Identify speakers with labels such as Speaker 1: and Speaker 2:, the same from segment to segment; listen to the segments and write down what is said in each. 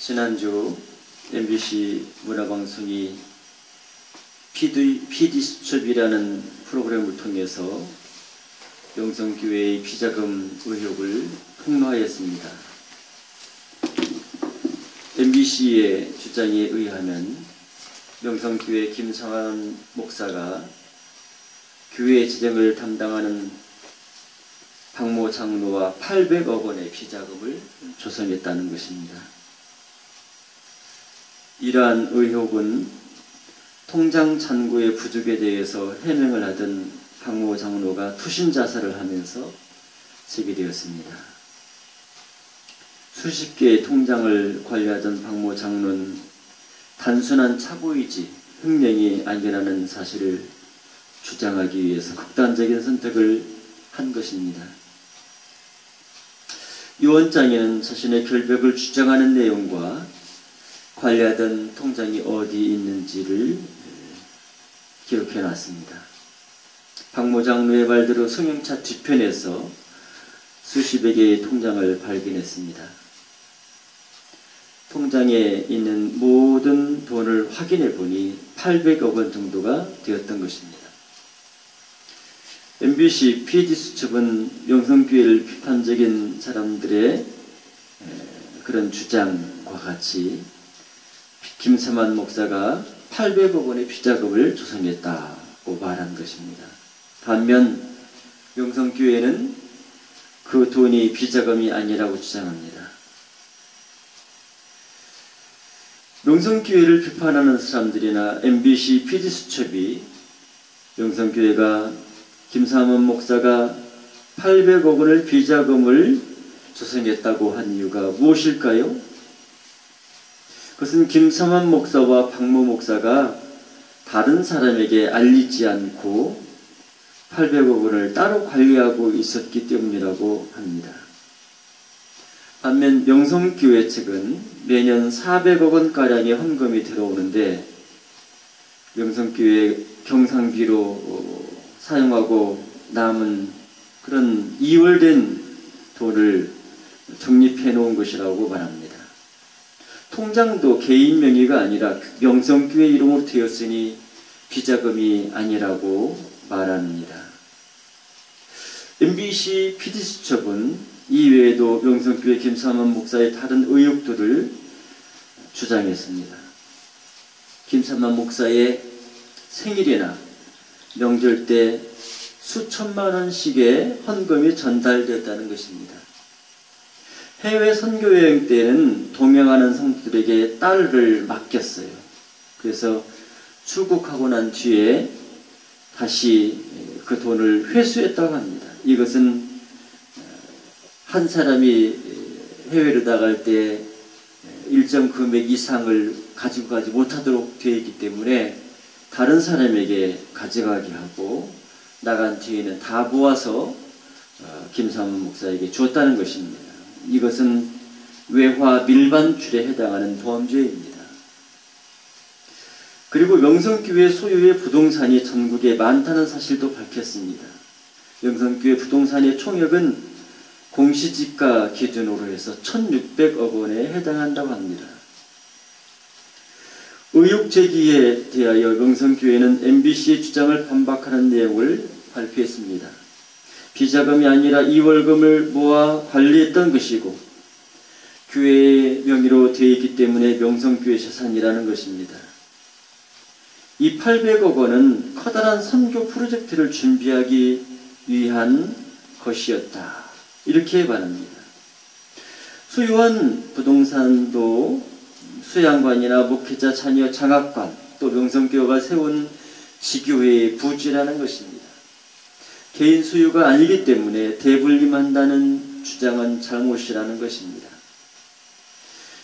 Speaker 1: 지난주 MBC 문화방송이 PD수첩이라는 프로그램을 통해서 명성교회의 비자금 의혹을 폭로하였습니다. MBC의 주장에 의하면 명성교회 김상환 목사가 교회 재정을 담당하는 박모 장로와 800억 원의 비자금을 조성했다는 것입니다. 이러한 의혹은 통장 잔고의 부족에 대해서 해명을 하던 박모 장로가 투신 자살을 하면서 제기되었습니다. 수십 개의 통장을 관리하던 박모 장로는 단순한 착오이지 흠령이 아니라는 사실을 주장하기 위해서 극단적인 선택을 한 것입니다. 이 원장에는 자신의 결백을 주장하는 내용과 관리하던 통장이 어디 있는지를 기록해 놨습니다. 박모 장로의 말대로 승용차 뒤편에서 수십여 개의 통장을 발견했습니다. 통장에 있는 모든 돈을 확인해 보니 800억 원 정도가 되었던 것입니다. MBC PD수첩은 명성교회를 비판적인 사람들의 그런 주장과 같이 김삼환 목사가 800억 원의 비자금을 조성했다고 말한 것입니다. 반면 명성교회는 그 돈이 비자금이 아니라고 주장합니다. 명성교회를 비판하는 사람들이나 MBC PD수첩이 명성교회가 김삼환 목사가 800억 원의 비자금을 조성했다고 한 이유가 무엇일까요? 그것은 김삼환 목사와 박모 목사가 다른 사람에게 알리지 않고 800억 원을 따로 관리하고 있었기 때문이라고 합니다. 반면 명성교회 측은 매년 400억 원가량의 헌금이 들어오는데 명성교회 경상비로 사용하고 남은 그런 이월된 돈을 적립해 놓은 것이라고 말합니다. 통장도 개인 명의가 아니라 명성교회 이름으로 되었으니 비자금이 아니라고 말합니다. MBC PD수첩은 이외에도 명성교회 김삼환 목사의 다른 의혹들을 주장했습니다. 김삼환 목사의 생일이나 명절 때 수천만 원씩의 헌금이 전달됐다는 것입니다. 해외 선교 여행 때는 동행하는 성도들에게 딸을 맡겼어요. 그래서 출국하고 난 뒤에 다시 그 돈을 회수했다고 합니다. 이것은 한 사람이 해외로 나갈 때 일정 금액 이상을 가지고 가지 못하도록 되어 있기 때문에 다른 사람에게 가져가게 하고 나간 뒤에는 다 모아서 김삼환 목사에게 줬다는 것입니다. 이것은 외화 밀반출에 해당하는 범죄입니다. 그리고 명성교회 소유의 부동산이 전국에 많다는 사실도 밝혔습니다. 명성교회 부동산의 총액은 공시지가 기준으로 해서 1600억 원에 해당한다고 합니다. 의혹 제기에 대하여 명성교회는 MBC의 주장을 반박하는 내용을 발표했습니다. 비자금이 아니라 이 월금을 모아 관리했던 것이고 교회의 명의로 되어 있기 때문에 명성교회 재산이라는 것입니다. 이 800억 원은 커다란 선교 프로젝트를 준비하기 위한 것이었다. 이렇게 말합니다. 소유한 부동산도 수양관이나 목회자 자녀 장학관 또 명성교회가 세운 지교회의 부지라는 것입니다. 개인 소유가 아니기 때문에 대분림한다는 주장은 잘못이라는 것입니다.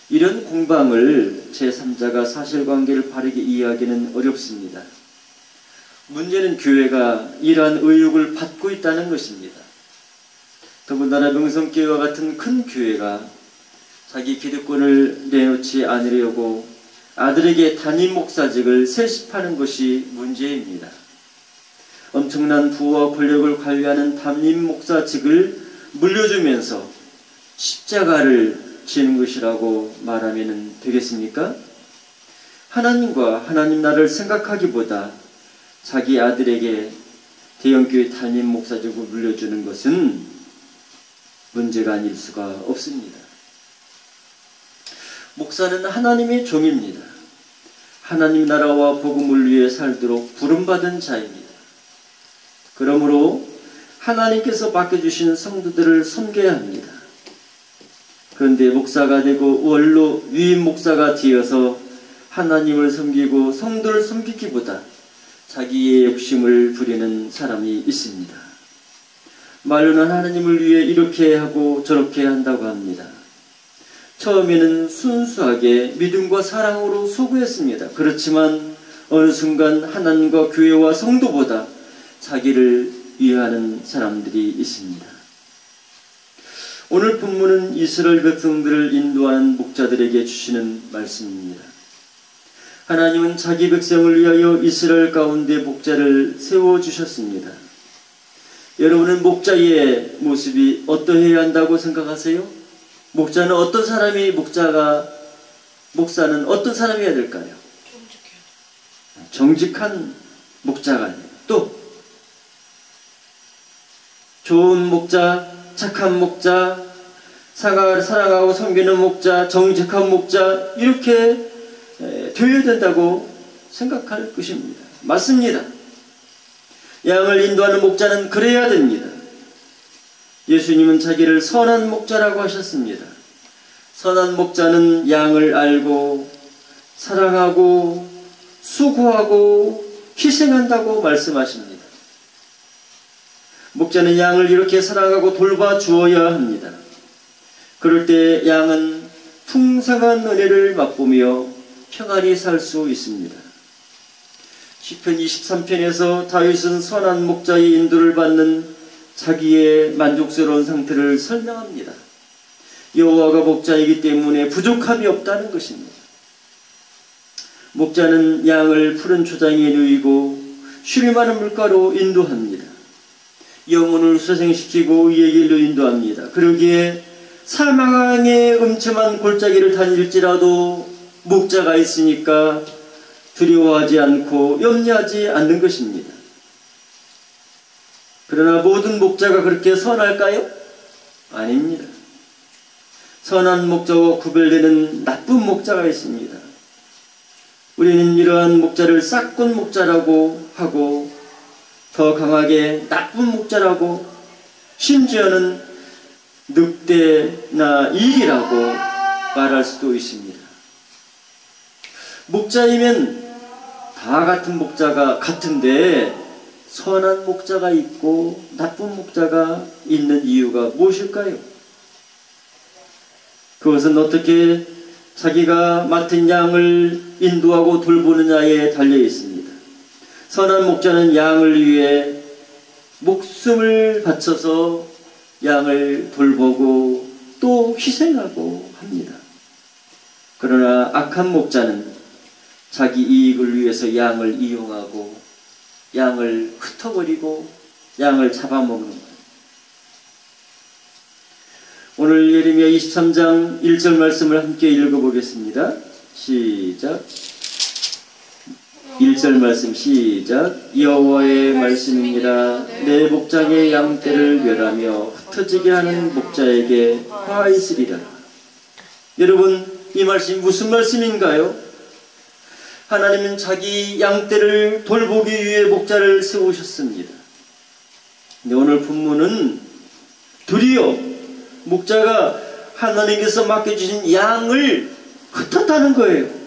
Speaker 1: 이런 공방을 제3자가 사실관계를 바르게 이해하기는 어렵습니다. 문제는 교회가 이러한 의혹을 받고 있다는 것입니다. 더군다나 명성교회와 같은 큰 교회가 자기 기득권을 내놓지 않으려고 아들에게 담임 목사직을 세습하는 것이 문제입니다. 엄청난 부와 권력을 관리하는 담임 목사직을 물려주면서 십자가를 지은 것이라고 말하면 되겠습니까? 하나님과 하나님 나라를 생각하기보다 자기 아들에게 대형교회 담임 목사직을 물려주는 것은 문제가 아닐 수가 없습니다. 목사는 하나님의 종입니다. 하나님 나라와 복음을 위해 살도록 부름받은 자입니다. 그러므로 하나님께서 맡겨주신 성도들을 섬겨야 합니다. 그런데 목사가 되고 원로 위임 목사가 되어서 하나님을 섬기고 성도를 섬기기보다 자기의 욕심을 부리는 사람이 있습니다. 말로는 하나님을 위해 이렇게 하고 저렇게 한다고 합니다. 처음에는 순수하게 믿음과 사랑으로 소구했습니다. 그렇지만 어느 순간 하나님과 교회와 성도보다 자기를 위하는 사람들이 있습니다. 오늘 본문은 이스라엘 백성들을 인도하는 목자들에게 주시는 말씀입니다. 하나님은 자기 백성을 위하여 이스라엘 가운데 목자를 세워주셨습니다. 여러분은 목자의 모습이 어떠해야 한다고 생각하세요? 목자는 어떤 사람이 목사는 어떤 사람이어야 될까요? 정직한 목자가 아니에요. 또 좋은 목자, 착한 목자, 사랑하고 섬기는 목자, 정직한 목자 이렇게 되어야 된다고 생각할 것입니다. 맞습니다. 양을 인도하는 목자는 그래야 됩니다. 예수님은 자기를 선한 목자라고 하셨습니다. 선한 목자는 양을 알고 사랑하고 수고하고 희생한다고 말씀하십니다. 목자는 양을 이렇게 사랑하고 돌봐 주어야 합니다. 그럴 때 양은 풍성한 은혜를 맛보며 평안히 살 수 있습니다. 시편 23편에서 다윗은 선한 목자의 인도를 받는 자기의 만족스러운 상태를 설명합니다. 여호와가 목자이기 때문에 부족함이 없다는 것입니다. 목자는 양을 푸른 초장에 누이고 쉴 만한 물가로 인도합니다. 영혼을 소생시키고 의의 길로 인도합니다. 그러기에 사망의 음침한 골짜기를 다닐지라도 목자가 있으니까 두려워하지 않고 염려하지 않는 것입니다. 그러나 모든 목자가 그렇게 선할까요? 아닙니다. 선한 목자와 구별되는 나쁜 목자가 있습니다. 우리는 이러한 목자를 싹군 목자라고 하고 더 강하게 나쁜 목자라고 심지어는 늑대나 일이라고 말할 수도 있습니다. 목자이면 다 같은 목자가 같은데 선한 목자가 있고 나쁜 목자가 있는 이유가 무엇일까요? 그것은 어떻게 자기가 맡은 양을 인도하고 돌보느냐에 달려 있습니다. 선한 목자는 양을 위해 목숨을 바쳐서 양을 돌보고 또 희생하고 합니다. 그러나 악한 목자는 자기 이익을 위해서 양을 이용하고 양을 흩어버리고 양을 잡아먹는 거예요. 오늘 예레미야 23장 1절 말씀을 함께 읽어보겠습니다. 시작. 1절 말씀 시작. 여호와의 말씀이니라. 내 목장의 양떼를 멸하며 흩어지게 하는 목자에게 화 있으리라. 여러분, 이 말씀이 무슨 말씀인가요? 하나님은 자기 양떼를 돌보기 위해 목자를 세우셨습니다. 근데 오늘 본문은 도리어 목자가 하나님께서 맡겨주신 양을 흩었다는 거예요.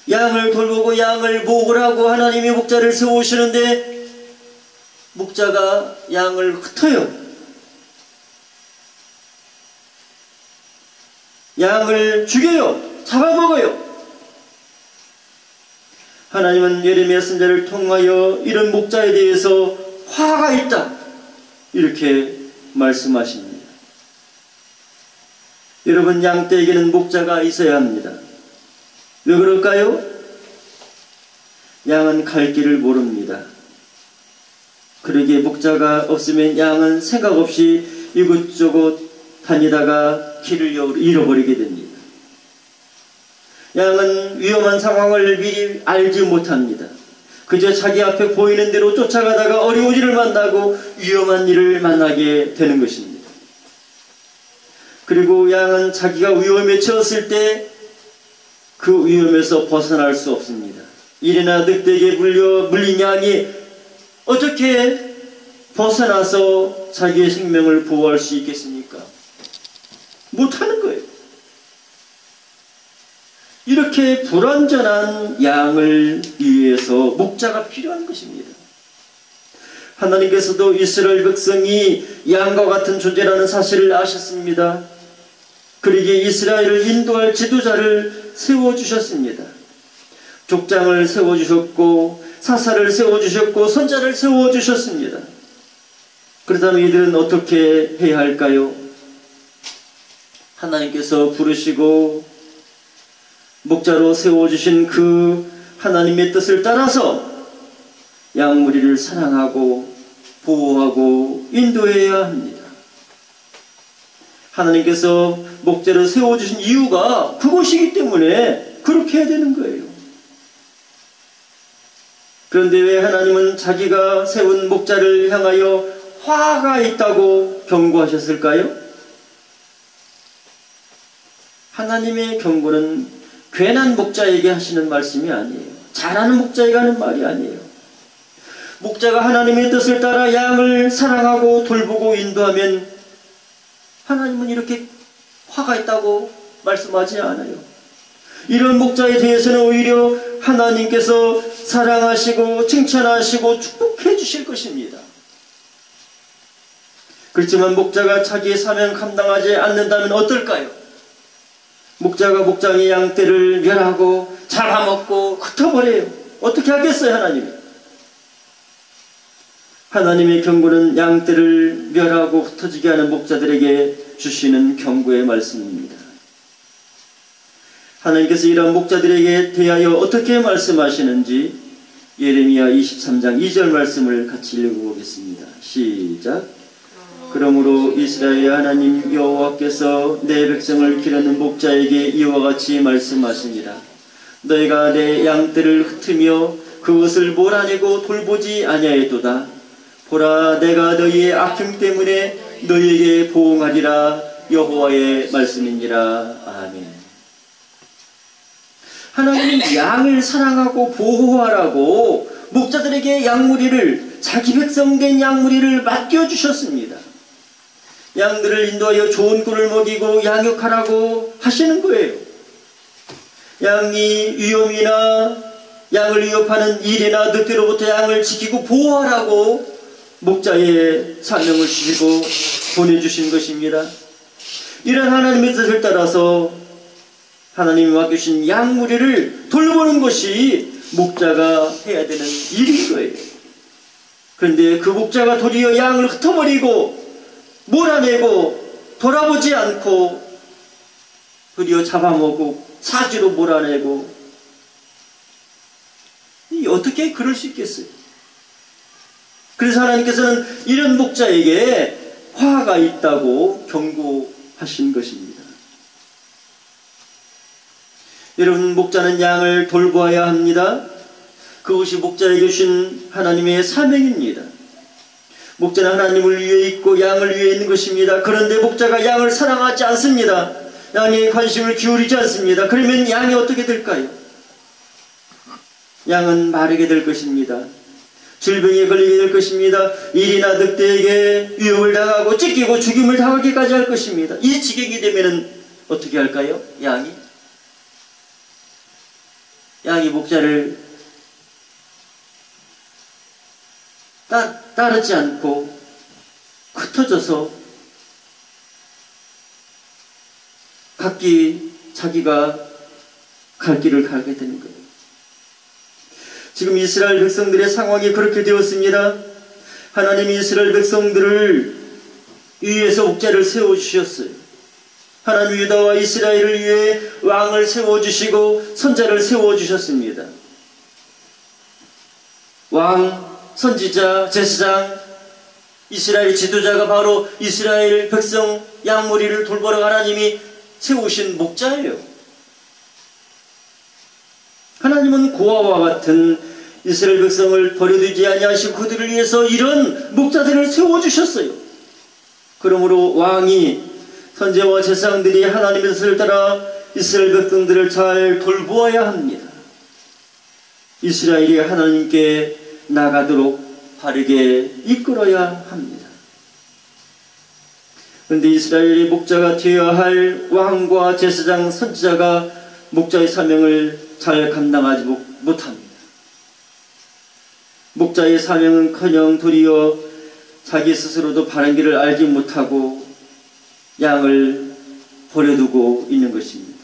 Speaker 1: 양을 돌보고 양을 먹으라고 하나님이 목자를 세우시는데 목자가 양을 흩어요. 양을 죽여요. 잡아먹어요. 하나님은 예레미야 선지자를 통하여 이런 목자에 대해서 화가 있다 이렇게 말씀하십니다. 여러분, 양떼에게는 목자가 있어야 합니다. 왜 그럴까요? 양은 갈 길을 모릅니다. 그러기에 목자가 없으면 양은 생각 없이 이곳저곳 다니다가 길을 잃어버리게 됩니다. 양은 위험한 상황을 미리 알지 못합니다. 그저 자기 앞에 보이는 대로 쫓아가다가 어려운 일을 만나고 위험한 일을 만나게 되는 것입니다. 그리고 양은 자기가 위험에 처했을 때 그 위험에서 벗어날 수 없습니다. 이래나 늑대에게 물린 양이 어떻게 벗어나서 자기의 생명을 보호할 수 있겠습니까? 못하는 거예요. 이렇게 불완전한 양을 위해서 목자가 필요한 것입니다. 하나님께서도 이스라엘 백성이 양과 같은 존재라는 사실을 아셨습니다. 그러기에 이스라엘을 인도할 지도자를 세워주셨습니다. 족장을 세워주셨고 사사를 세워주셨고 선자를 세워주셨습니다. 그렇다면 이들은 어떻게 해야 할까요? 하나님께서 부르시고 목자로 세워주신 그 하나님의 뜻을 따라서 양무리를 사랑하고 보호하고 인도해야 합니다. 하나님께서 목자를 세워주신 이유가 그것이기 때문에 그렇게 해야 되는 거예요. 그런데 왜 하나님은 자기가 세운 목자를 향하여 화가 있다고 경고하셨을까요? 하나님의 경고는 괜한 목자에게 하시는 말씀이 아니에요. 잘하는 목자에게 하는 말이 아니에요. 목자가 하나님의 뜻을 따라 양을 사랑하고 돌보고 인도하면 하나님은 이렇게 화가 있다고 말씀하지 않아요. 이런 목자에 대해서는 오히려 하나님께서 사랑하시고 칭찬하시고 축복해 주실 것입니다. 그렇지만 목자가 자기의 사명 감당하지 않는다면 어떨까요? 목자가 목장의 양떼를 멸하고 잡아먹고 흩어버려요. 어떻게 하겠어요, 하나님이? 하나님의 경고는 양떼를 멸하고 흩어지게 하는 목자들에게 주시는 경고의 말씀입니다. 하나님께서 이러한 목자들에게 대하여 어떻게 말씀하시는지 예레미야 23장 2절 말씀을 같이 읽어보겠습니다. 시작. 그러므로 이스라엘의 하나님 여호와께서 내 백성을 기르는 목자에게 이와 같이 말씀하시니라. 너희가 내 양떼를 흩으며 그것을 몰아내고 돌보지 아니하였도다. 보라, 내가 너희의 악행 때문에 너희에게 보응하리라. 여호와의 말씀이니라. 아멘. 하나님은 양을 사랑하고 보호하라고 목자들에게 양무리를, 자기 백성된 양무리를 맡겨주셨습니다. 양들을 인도하여 좋은 꿀을 먹이고 양육하라고 하시는 거예요. 양이 위험이나 양을 위협하는 일이나 늑대로부터 양을 지키고 보호하라고 목자의 사명을 주시고 보내주신 것입니다. 이런 하나님의 뜻을 따라서 하나님이 맡겨주신 양무리를 돌보는 것이 목자가 해야 되는 일인 거예요. 그런데 그 목자가 도리어 양을 흩어버리고 몰아내고 돌아보지 않고 도리어 잡아먹고 사지로 몰아내고, 어떻게 그럴 수 있겠어요? 그래서 하나님께서는 이런 목자에게 화가 있다고 경고하신 것입니다. 여러분, 목자는 양을 돌보아야 합니다. 그것이 목자에게 주신 하나님의 사명입니다. 목자는 하나님을 위해 있고 양을 위해 있는 것입니다. 그런데 목자가 양을 사랑하지 않습니다. 양에 관심을 기울이지 않습니다. 그러면 양이 어떻게 될까요? 양은 마르게 될 것입니다. 질병에 걸리게 될 것입니다. 일이나 늑대에게 위협을 당하고 찢기고 죽임을 당하기까지 할 것입니다. 이 지경이 되면 어떻게 할까요? 양이 목자를 따르지 않고 흩어져서 각기 자기가 갈 길을 가게 되는 거예요. 지금 이스라엘 백성들의 상황이 그렇게 되었습니다. 하나님이 이스라엘 백성들을 위해서 목자를 세워주셨어요. 하나님 유다와 이스라엘을 위해 왕을 세워주시고 선자를 세워주셨습니다. 왕, 선지자, 제사장, 이스라엘 지도자가 바로 이스라엘 백성 양무리를 돌보러 하나님이 세우신 목자예요. 하나님은 고아와 같은 이스라엘 백성을 버려두지 아니하시고 그들을 위해서 이런 목자들을 세워주셨어요. 그러므로 왕이 선지자와 제사장들이 하나님의 뜻을 따라 이스라엘 백성들을 잘 돌보아야 합니다. 이스라엘이 하나님께 나가도록 바르게 이끌어야 합니다. 그런데 이스라엘의 목자가 되어야 할 왕과 제사장, 선지자가 목자의 사명을 잘 감당하지 못합니다. 목자의 사명은커녕 도리어 자기 스스로도 바른 길을 알지 못하고 양을 버려두고 있는 것입니다.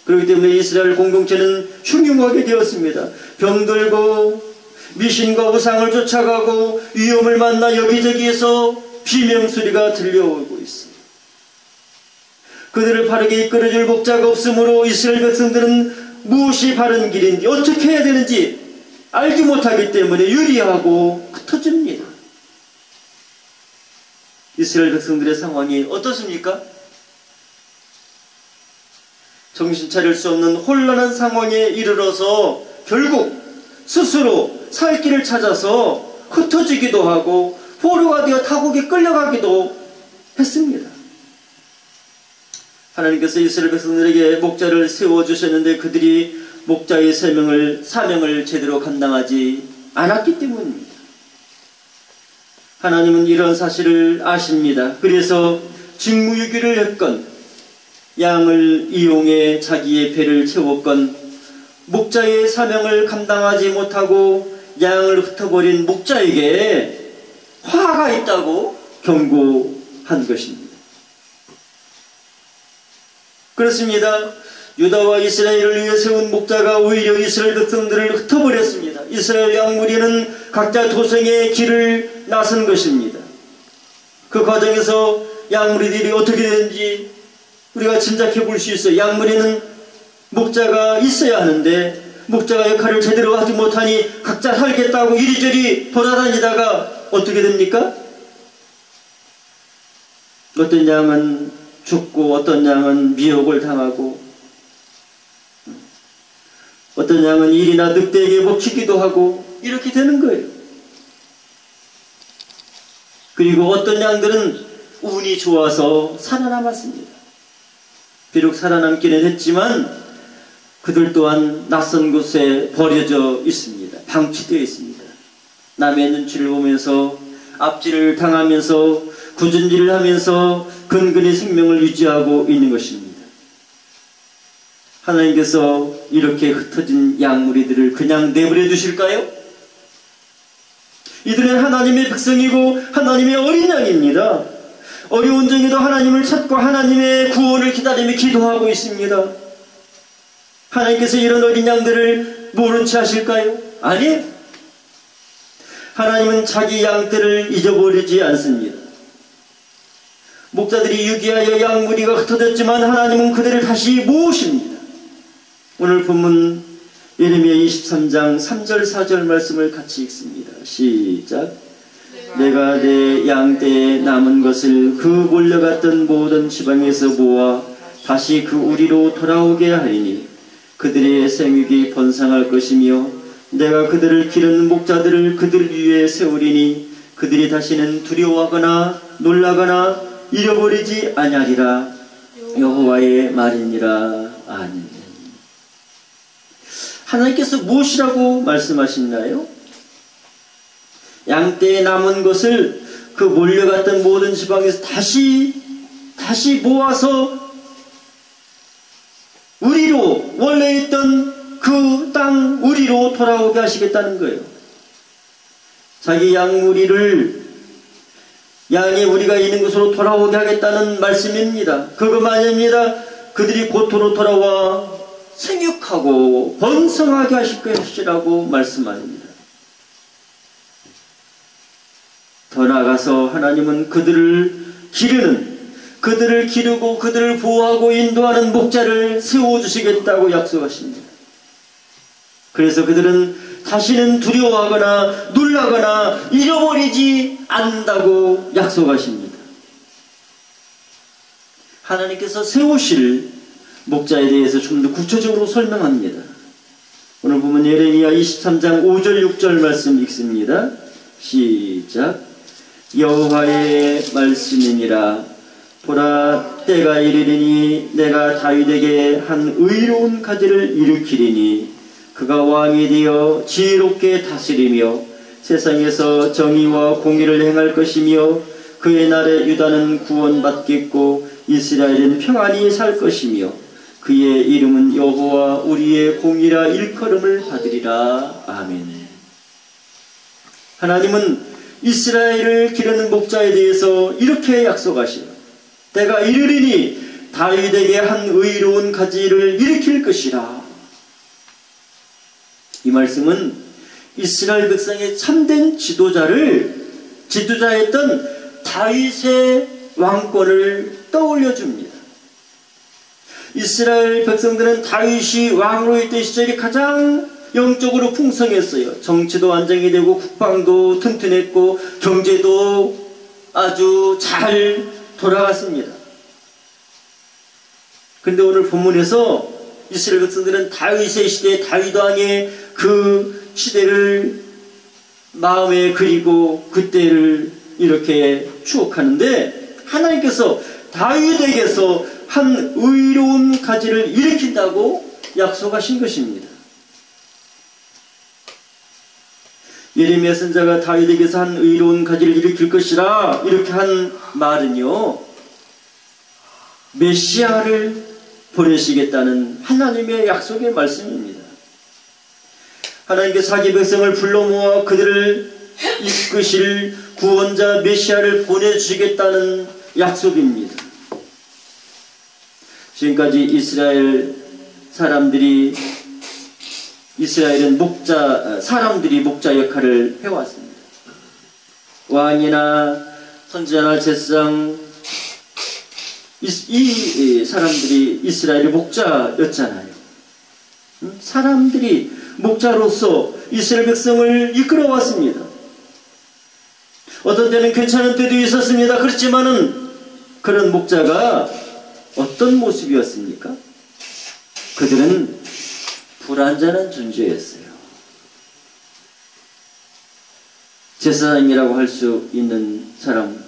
Speaker 1: 그렇기 때문에 이스라엘 공동체는 흉흉하게 되었습니다. 병들고 미신과 우상을 쫓아가고 위험을 만나 여기저기에서 비명소리가 들려오고 있습니다. 그들을 바르게 이끌어줄 목자가 없으므로 이스라엘 백성들은 무엇이 바른 길인지 어떻게 해야 되는지 알지 못하기 때문에 유리하고 흩어집니다. 이스라엘 백성들의 상황이 어떻습니까? 정신 차릴 수 없는 혼란한 상황에 이르러서 결국 스스로 살 길을 찾아서 흩어지기도 하고 포로가 되어 타국에 끌려가기도 했습니다. 하나님께서 이스라엘 백성들에게 목자를 세워주셨는데 그들이 목자의 사명을 제대로 감당하지 않았기 때문입니다. 하나님은 이런 사실을 아십니다. 그래서 직무유기를 했건 양을 이용해 자기의 배를 채웠건 목자의 사명을 감당하지 못하고 양을 흩어버린 목자에게 화가 있다고 경고한 것입니다. 그렇습니다. 유다와 이스라엘을 위해 세운 목자가 오히려 이스라엘 백성들을 흩어버렸습니다. 이스라엘 양무리는 각자 도생의 길을 나선 것입니다. 그 과정에서 양무리들이 어떻게 되는지 우리가 짐작해 볼 수 있어요. 양무리는 목자가 있어야 하는데 목자가 역할을 제대로 하지 못하니 각자 살겠다고 이리저리 돌아다니다가 어떻게 됩니까? 어떤 양은 죽고 어떤 양은 미혹을 당하고 어떤 양은 일이나 늑대에게 먹히기도 하고 이렇게 되는 거예요. 그리고 어떤 양들은 운이 좋아서 살아남았습니다. 비록 살아남기는 했지만 그들 또한 낯선 곳에 버려져 있습니다. 방치되어 있습니다. 남의 눈치를 보면서 압질을 당하면서 굳은질을 하면서 근근히 생명을 유지하고 있는 것입니다. 하나님께서 이렇게 흩어진 양무리들을 그냥 내버려 두실까요? 이들은 하나님의 백성이고 하나님의 어린 양입니다. 어려운 중에도 하나님을 찾고 하나님의 구원을 기다리며 기도하고 있습니다. 하나님께서 이런 어린 양들을 모른 채 하실까요? 아니에요. 하나님은 자기 양들을 잊어버리지 않습니다. 목자들이 유기하여 양무리가 흩어졌지만 하나님은 그들을 다시 모으십니다. 오늘 본문 예레미야 23장 3절 4절 말씀을 같이 읽습니다. 시작. 내가 내 양떼에 남은 것을 그 몰려갔던 모든 지방에서 모아 다시 그 우리로 돌아오게 하리니 그들의 생육이 번성할 것이며 내가 그들을 기르는 목자들을 그들 위에 세우리니 그들이 다시는 두려워하거나 놀라거나 잃어버리지 아니하리라. 여호와의 말이니라. 아멘. 하나님께서 무엇이라고 말씀하시나요? 양떼에 남은 것을 그 몰려갔던 모든 지방에서 다시 모아서 우리로 원래 있던 그 땅 우리로 돌아오게 하시겠다는 거예요. 자기 양무리를 양이 우리가 있는 곳으로 돌아오게 하겠다는 말씀입니다. 그것만 아닙니다. 그들이 고토로 돌아와 생육하고 번성하게 하실 것이라고 말씀합니다. 더 나아가서 하나님은 그들을 기르고 그들을 보호하고 인도하는 목자를 세워주시겠다고 약속하십니다. 그래서 그들은 다시는 두려워하거나 놀라거나 잃어버리지 않는다고 약속하십니다. 하나님께서 세우실 목자에 대해서 좀 더 구체적으로 설명합니다. 오늘 보면 예레미야 23장 5절 6절 말씀 읽습니다. 시작. 여호와의 말씀이니라. 보라, 때가 이르리니 내가 다윗에게 한 의로운 가지를 일으키리니 그가 왕이 되어 지혜롭게 다스리며 세상에서 정의와 공의를 행할 것이며 그의 날에 유다는 구원받겠고 이스라엘은 평안히 살 것이며 그의 이름은 여호와 우리의 공이라 일컬음을 받으리라. 아멘. 하나님은 이스라엘을 기르는 목자에 대해서 이렇게 약속하시오. 때가 이르리니 다윗에게 한 의로운 가지를 일으킬 것이라. 이 말씀은 이스라엘 백성의 참된 지도자였던 다윗의 왕권을 떠올려 줍니다. 이스라엘 백성들은 다윗이 왕으로 있던 시절이 가장 영적으로 풍성했어요. 정치도 안정이 되고 국방도 튼튼했고 경제도 아주 잘 돌아갔습니다. 그런데 오늘 본문에서 이스라엘 백성들은 다윗의 시대, 다윗 왕의 그 시대를 마음에 그리고 그때를 이렇게 추억하는데 하나님께서 다윗에게서 한 의로운 가지를 일으킨다고 약속하신 것입니다. 예레미야 선지자가 다윗에게서 한 의로운 가지를 일으킬 것이라 이렇게 한 말은요, 메시아를 보내시겠다는 하나님의 약속의 말씀입니다. 하나님께서 자기 백성을 불러 모아 그들을 이끄실 구원자 메시아를 보내주시겠다는 약속입니다. 지금까지 이스라엘은 사람들이 목자 역할을 해왔습니다. 왕이나 선지자나 제사장, 이 사람들이 이스라엘의 목자였잖아요. 사람들이 목자로서 이스라엘 백성을 이끌어왔습니다. 어떤 때는 괜찮은 때도 있었습니다. 그렇지만은 그런 목자가 어떤 모습이었습니까? 그들은 불완전한 존재였어요. 제사장이라고 할 수 있는 사람,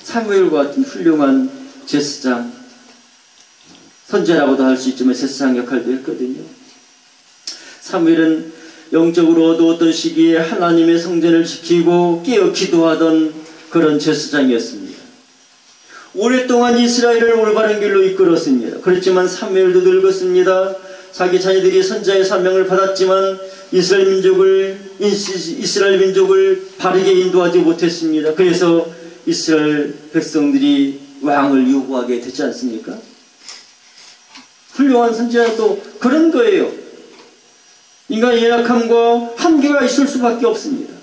Speaker 1: 사무엘과 같은 훌륭한 제사장, 선지자라고도 할 수 있지만 제사장 역할도 했거든요. 사무엘은 영적으로 어두웠던 시기에 하나님의 성전을 지키고 깨어 기도하던 그런 제사장이었습니다. 오랫동안 이스라엘을 올바른 길로 이끌었습니다. 그렇지만 사무엘도 늙었습니다. 자기 자녀들이 선지자의 사명을 받았지만 이스라엘 민족을 바르게 인도하지 못했습니다. 그래서 이스라엘 백성들이 왕을 요구하게 되지 않습니까? 훌륭한 선지자도 그런 거예요. 인간의 연약함과 한계가 있을 수밖에 없습니다.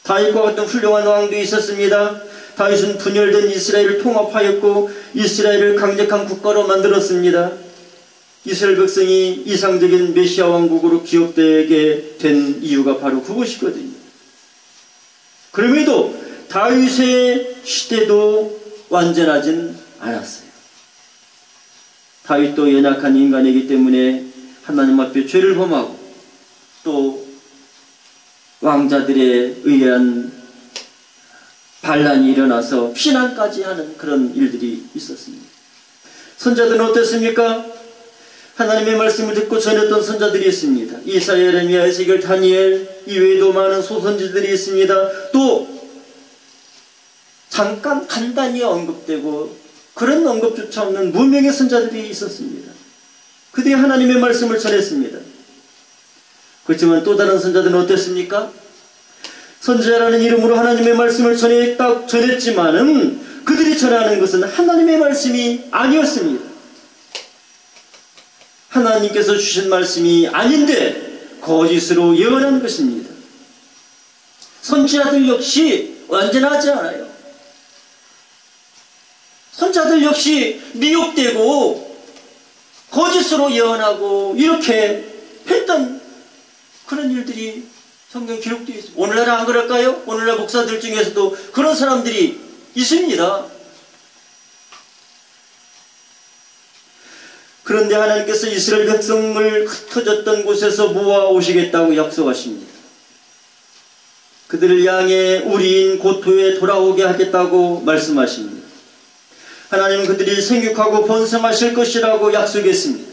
Speaker 1: 다윗과 같은 훌륭한 왕도 있었습니다. 다윗은 분열된 이스라엘을 통합하였고 이스라엘을 강력한 국가로 만들었습니다. 이스라엘 백성이 이상적인 메시아 왕국으로 기억되게 된 이유가 바로 그것이거든요. 그럼에도 다윗의 시대도 완전하진 않았어요. 다윗도 연약한 인간이기 때문에 하나님 앞에 죄를 범하고 또 왕자들에 의한 반란이 일어나서 피난까지 하는 그런 일들이 있었습니다. 선자들은 어땠습니까? 하나님의 말씀을 듣고 전했던 선자들이 있습니다. 이사야, 예레미야, 에스겔, 다니엘 이외에도 많은 소선지들이 있습니다. 또 잠깐 간단히 언급되고 그런 언급조차 없는 무명의 선자들이 있었습니다. 그들이 하나님의 말씀을 전했습니다. 그렇지만 또 다른 선자들은 어땠습니까? 선지자라는 이름으로 하나님의 말씀을 전했지만은 그들이 전하는 것은 하나님의 말씀이 아니었습니다. 하나님께서 주신 말씀이 아닌데 거짓으로 예언한 것입니다. 선지자들 역시 완전하지 않아요. 선지자들 역시 미혹되고 거짓으로 예언하고 이렇게 했던 그런 일들이 성경 기록되어 있습니다. 오늘날 안 그럴까요? 오늘날 목사들 중에서도 그런 사람들이 있습니다. 그런데 하나님께서 이스라엘 백성을 흩어졌던 곳에서 모아 오시겠다고 약속하십니다. 그들을 향해 우리인 고토에 돌아오게 하겠다고 말씀하십니다. 하나님은 그들이 생육하고 번성하실 것이라고 약속했습니다.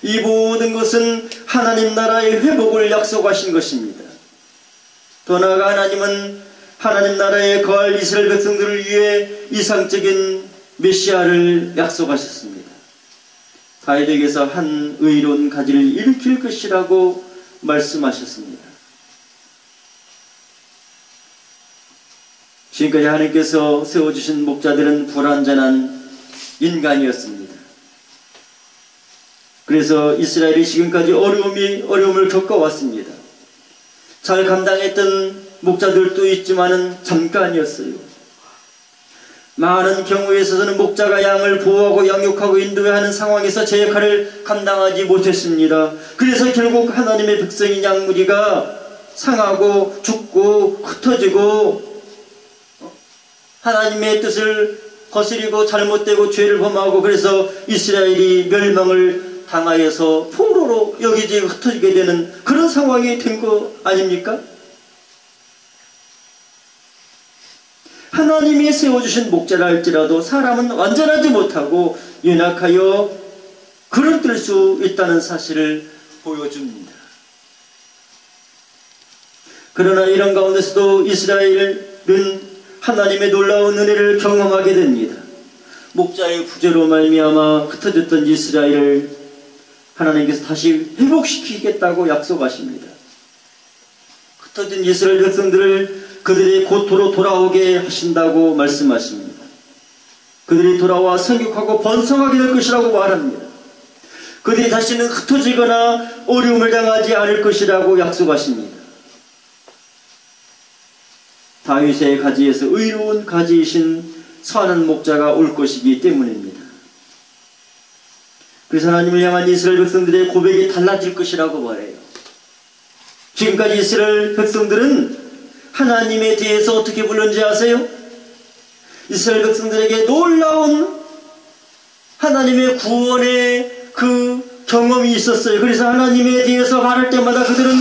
Speaker 1: 이 모든 것은 하나님 나라의 회복을 약속하신 것입니다. 더 나아가 하나님은 하나님 나라에 거할 이스라엘 백성들을 위해 이상적인 메시아를 약속하셨습니다. 다윗에게서 한 의로운 가지를 일으킬 것이라고 말씀하셨습니다. 지금까지 하나님께서 세워주신 목자들은 불완전한 인간이었습니다. 그래서 이스라엘이 지금까지 어려움을 겪어왔습니다. 잘 감당했던 목자들도 있지만은 잠깐이었어요. 많은 경우에 있어서는 목자가 양을 보호하고 양육하고 인도해야 하는 상황에서 제 역할을 감당하지 못했습니다. 그래서 결국 하나님의 백성인 양무리가 상하고 죽고 흩어지고 하나님의 뜻을 거스리고 잘못되고 죄를 범하고 그래서 이스라엘이 멸망을 당하여서 포로로 여기저기 흩어지게 되는 그런 상황이 된 거 아닙니까? 하나님이 세워주신 목자라 할지라도 사람은 완전하지 못하고 연약하여 그릇될 수 있다는 사실을 보여줍니다. 그러나 이런 가운데서도 이스라엘은 하나님의 놀라운 은혜를 경험하게 됩니다. 목자의 부재로 말미암아 흩어졌던 이스라엘을 하나님께서 다시 회복시키겠다고 약속하십니다. 흩어진 이스라엘 백성들을 그들의 고토로 돌아오게 하신다고 말씀하십니다. 그들이 돌아와 생육하고 번성하게 될 것이라고 말합니다. 그들이 다시는 흩어지거나 어려움을 당하지 않을 것이라고 약속하십니다. 다윗의 가지에서 의로운 가지이신 선한 목자가 올 것이기 때문입니다. 그래서 하나님을 향한 이스라엘 백성들의 고백이 달라질 것이라고 말해요. 지금까지 이스라엘 백성들은 하나님에 대해서 어떻게 불렀는지 아세요? 이스라엘 백성들에게 놀라운 하나님의 구원의 그 경험이 있었어요. 그래서 하나님에 대해서 말할 때마다 그들은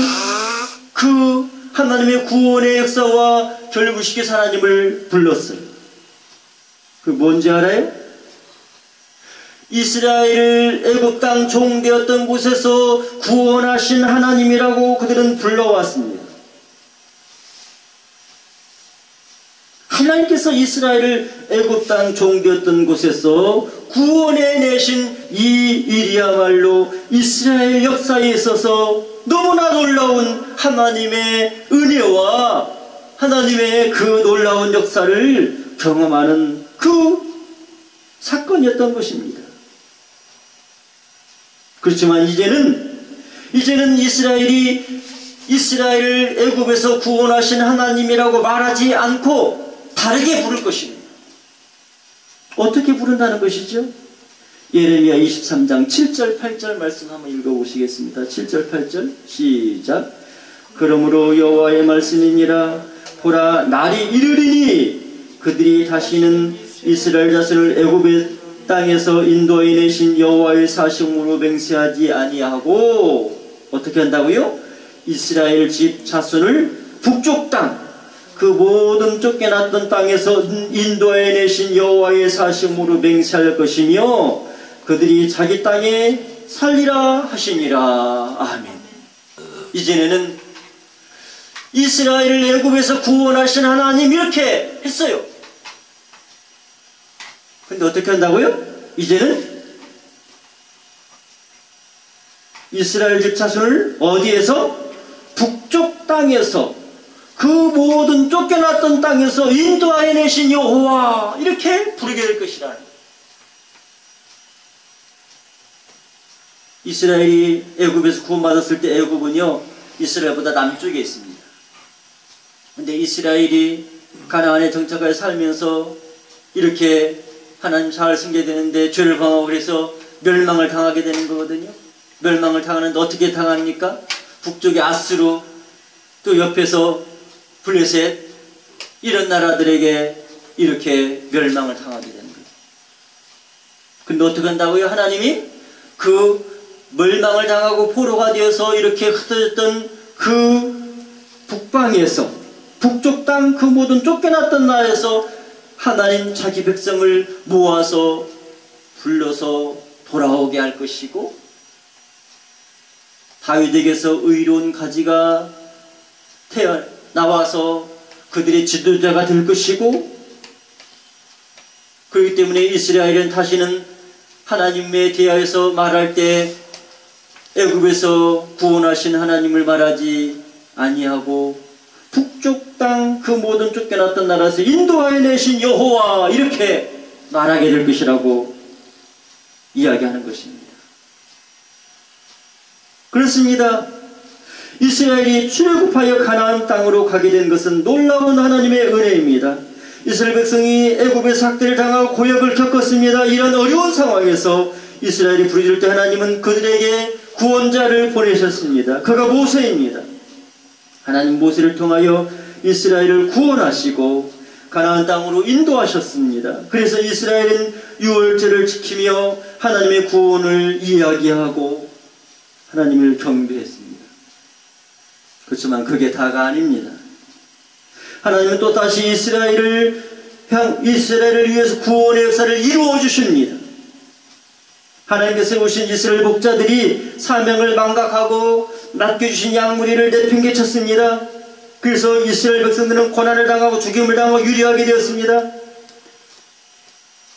Speaker 1: 그 하나님의 구원의 역사와 결국시켜서 하나님을 불렀어요. 그 뭔지 알아요? 이스라엘을 애굽 땅 종되었던 곳에서 구원하신 하나님이라고 그들은 불러왔습니다. 하나님께서 이스라엘을 애굽 땅 종되었던 곳에서 구원해내신 이 일이야말로 이스라엘 역사에 있어서 너무나 놀라운 하나님의 은혜와 하나님의 그 놀라운 역사를 경험하는 그 사건이었던 것입니다. 그렇지만 이제는 이스라엘을 애굽에서 구원하신 하나님이라고 말하지 않고 다르게 부를 것입니다. 어떻게 부른다는 것이죠? 예레미야 23장 7절 8절 말씀 한번 읽어보시겠습니다. 7절 8절 시작. 그러므로 여호와의 말씀이니라. 보라, 날이 이르리니 그들이 다시는 이스라엘 자손을 애굽의 땅에서 인도해 내신 여호와의 사심으로 맹세하지 아니하고 어떻게 한다고요? 이스라엘 집 자손을 북쪽 땅, 그 모든 쫓겨났던 땅에서 인도해 내신 여호와의 사심으로 맹세할 것이며 그들이 자기 땅에 살리라 하시니라. 아멘. 이전에는 이스라엘을 애굽에서 구원하신 하나님 이렇게 했어요. 근데 어떻게 한다고요? 이제는 이스라엘 집 자손을 어디에서? 북쪽 땅에서, 그 모든 쫓겨났던 땅에서 인도하여 내신 여호와 이렇게 부르게 될 것이라. 이스라엘이 애굽에서 구원받았을 때 애굽은요 이스라엘보다 남쪽에 있습니다. 근데 이스라엘이 가나안에 정착하여 살면서 이렇게 하나님 잘 섬겨야 되는데 죄를 범하고 그래서 멸망을 당하게 되는 거거든요. 멸망을 당하는데 어떻게 당합니까? 북쪽의 아수르, 또 옆에서 블레셋, 이런 나라들에게 이렇게 멸망을 당하게 되는 거예요. 근데 어떻게 한다고요? 하나님이 그 멸망을 당하고 포로가 되어서 이렇게 흩어졌던 그 북방에서, 북쪽 땅 그 모든 쫓겨났던 나라에서 하나님 자기 백성을 모아서 불러서 돌아오게 할 것이고, 다윗에게서 의로운 가지가 나와서 그들의 지도자가 될 것이고, 그렇기 때문에 이스라엘은 다시는 하나님에 대하여서 말할 때 애굽에서 구원하신 하나님을 말하지 아니하고 북쪽 땅 그 모든 쫓겨났던 나라에서 인도하여 내신 여호와, 이렇게 말하게 될 것이라고 이야기하는 것입니다. 그렇습니다. 이스라엘이 출애굽하여 가나안 땅으로 가게 된 것은 놀라운 하나님의 은혜입니다. 이스라엘 백성이 애굽에서 학대를 당하고 고역을 겪었습니다. 이런 어려운 상황에서 이스라엘이 부르짖을 때 하나님은 그들에게 구원자를 보내셨습니다. 그가 모세입니다. 하나님 모세를 통하여 이스라엘을 구원하시고 가나안 땅으로 인도하셨습니다. 그래서 이스라엘은 유월절을 지키며 하나님의 구원을 이야기하고 하나님을 경배했습니다. 그렇지만 그게 다가 아닙니다. 하나님은 또 다시 이스라엘을 위해서 구원의 역사를 이루어 주십니다. 하나님께서 세우신 이스라엘 목자들이 사명을 망각하고 맡겨주신 양무리를 내팽개쳤습니다. 그래서 이스라엘 백성들은 고난을 당하고 죽임을 당하고 유리하게 되었습니다.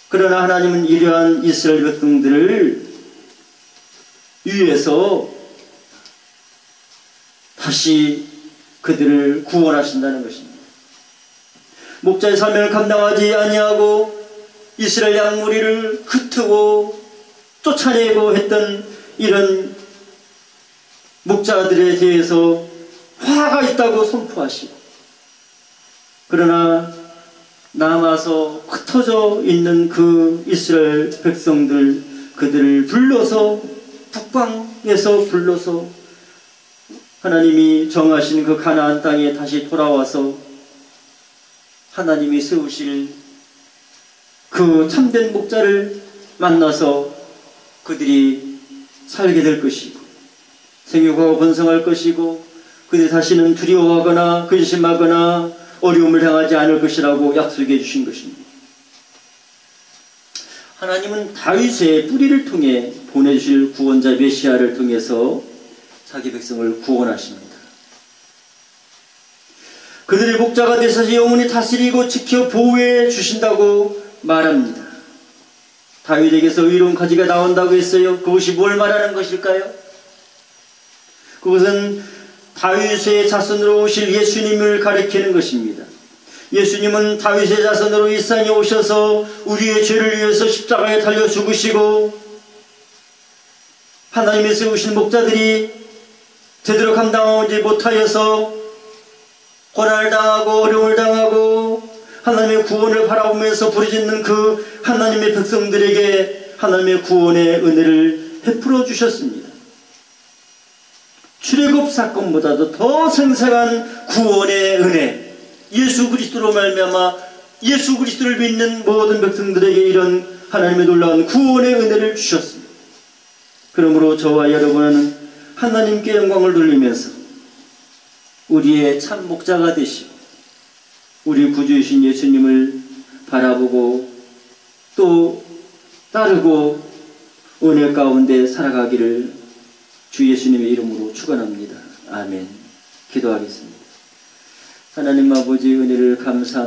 Speaker 1: 그러나 하나님은 이러한 이스라엘 백성들을 위해서 다시 그들을 구원하신다는 것입니다. 목자의 사명을 감당하지 아니하고 이스라엘 양무리를 흩트고 쫓아내고 했던 이런 목자들에 대해서 화가 있다고 선포하시고, 그러나 남아서 흩어져 있는 그 이스라엘 백성들, 그들을 불러서 북방에서 불러서 하나님이 정하신 그 가나안 땅에 다시 돌아와서 하나님이 세우실 그 참된 목자를 만나서 그들이 살게 될 것이고 생육하고 번성할 것이고 그들이 다시는 두려워하거나 근심하거나 어려움을 당하지 않을 것이라고 약속해 주신 것입니다. 하나님은 다윗의 뿌리를 통해 보내주실 구원자 메시아를 통해서 자기 백성을 구원하십니다. 그들의 목자가 되셔서 영원히 다스리고 지켜 보호해 주신다고 말합니다. 다윗에게서 의로운 가지가 나온다고 했어요. 그것이 뭘 말하는 것일까요? 그것은 다윗의 자손으로 오실 예수님을 가리키는 것입니다. 예수님은 다윗의 자손으로 이 땅에 오셔서 우리의 죄를 위해서 십자가에 달려 죽으시고, 하나님이 세우신 목자들이 제대로 감당하지 못하여서 고난을 당하고 어려움을 당하고 하나님의 구원을 바라보면서 부르짖는 그 하나님의 백성들에게 하나님의 구원의 은혜를 베풀어 주셨습니다. 출애굽 사건보다도 더 생생한 구원의 은혜, 예수 그리스도로 말미암아 예수 그리스도를 믿는 모든 백성들에게 이런 하나님의 놀라운 구원의 은혜를 주셨습니다. 그러므로 저와 여러분은 하나님께 영광을 돌리면서 우리의 참 목자가 되시고 우리 구주이신 예수님을 바라보고 또 따르고 은혜 가운데 살아가기를 주 예수님의 이름으로 축원합니다. 아멘. 기도하겠습니다. 하나님 아버지 은혜를 감사합니다.